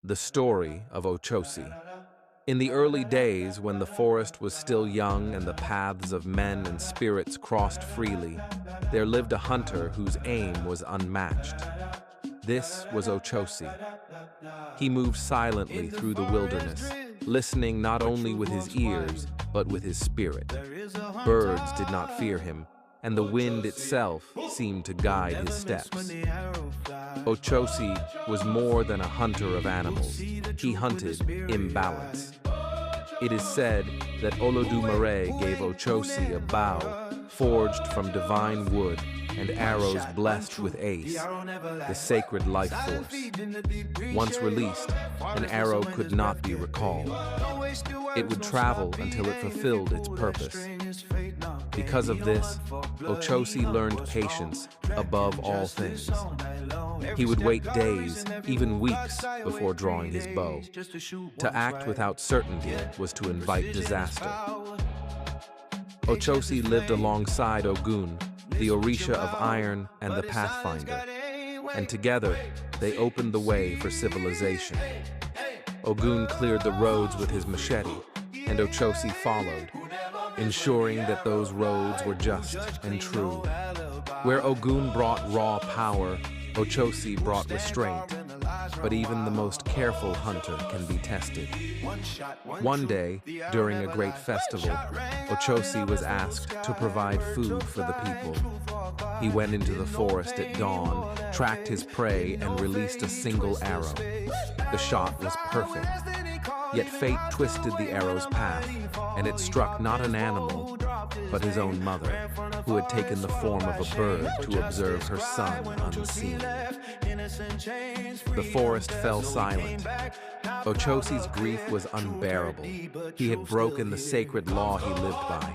The Story of Ochosi. In the early days, when the forest was still young and the paths of men and spirits crossed freely, there lived a hunter whose aim was unmatched. This was Ochosi. He moved silently through the wilderness, listening not only with his ears, but with his spirit. Birds did not fear him, and the wind itself seemed to guide his steps. Ochosi was more than a hunter of animals. He hunted imbalance. It is said that Olódùmarè gave Ochosi a bow forged from divine wood and arrows blessed with ace, the sacred life force. Once released, an arrow could not be recalled. It would travel until it fulfilled its purpose. Because of this, Ochosi learned patience above all things. He would wait days, even weeks, before drawing his bow. To act without certainty was to invite disaster. Ochosi lived alongside Ogun, the Orisha of iron and the pathfinder, and together they opened the way for civilization. Ogun cleared the roads with his machete, and Ochosi followed, ensuring that those roads were just and true. Where Ogun brought raw power, Ochosi brought restraint, but even the most careful hunter can be tested. One day, during a great festival, Ochosi was asked to provide food for the people. He went into the forest at dawn, tracked his prey, and released a single arrow. The shot was perfect. Yet fate twisted the arrow's path, and it struck not an animal, but his own mother, who had taken the form of a bird to observe her son unseen. The forest fell silent. Ochosi's grief was unbearable. He had broken the sacred law he lived by: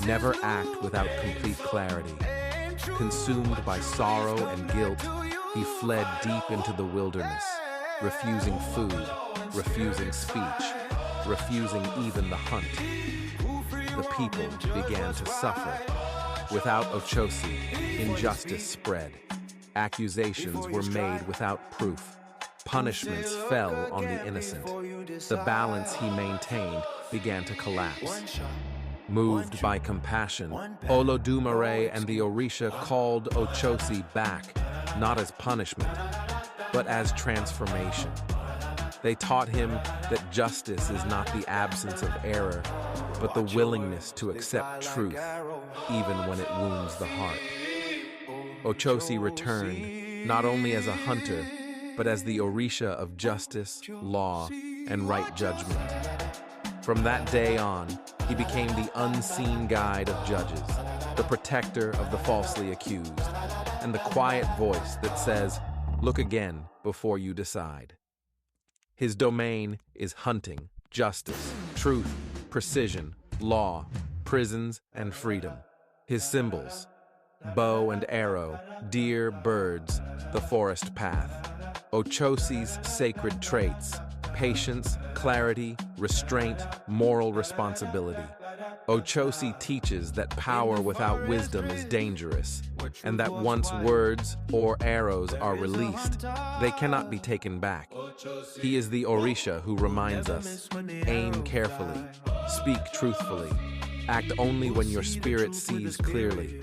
never act without complete clarity. Consumed by sorrow and guilt, he fled deep into the wilderness, refusing food, refusing speech, refusing even the hunt. The people began to suffer. Without Ochosi, injustice spread. Accusations were made without proof. Punishments fell on the innocent. The balance he maintained began to collapse. Moved by compassion, Olódùmarè and the Orisha called Ochosi back, not as punishment, but as transformation. They taught him that justice is not the absence of error, but the willingness to accept truth, even when it wounds the heart. Ochosi returned, not only as a hunter, but as the Orisha of justice, law, and right judgment. From that day on, he became the unseen guide of judges, the protector of the falsely accused, and the quiet voice that says, "Look again before you decide." His domain is hunting, justice, truth, precision, law, prisons, and freedom. His symbols: bow and arrow, deer, birds, the forest path. Ochosi's sacred traits: patience, clarity, restraint, moral responsibility. Ochosi teaches that power without wisdom is dangerous, and that once words or arrows are released, they cannot be taken back. He is the Orisha who reminds us: aim carefully, speak truthfully, act only when your spirit sees clearly.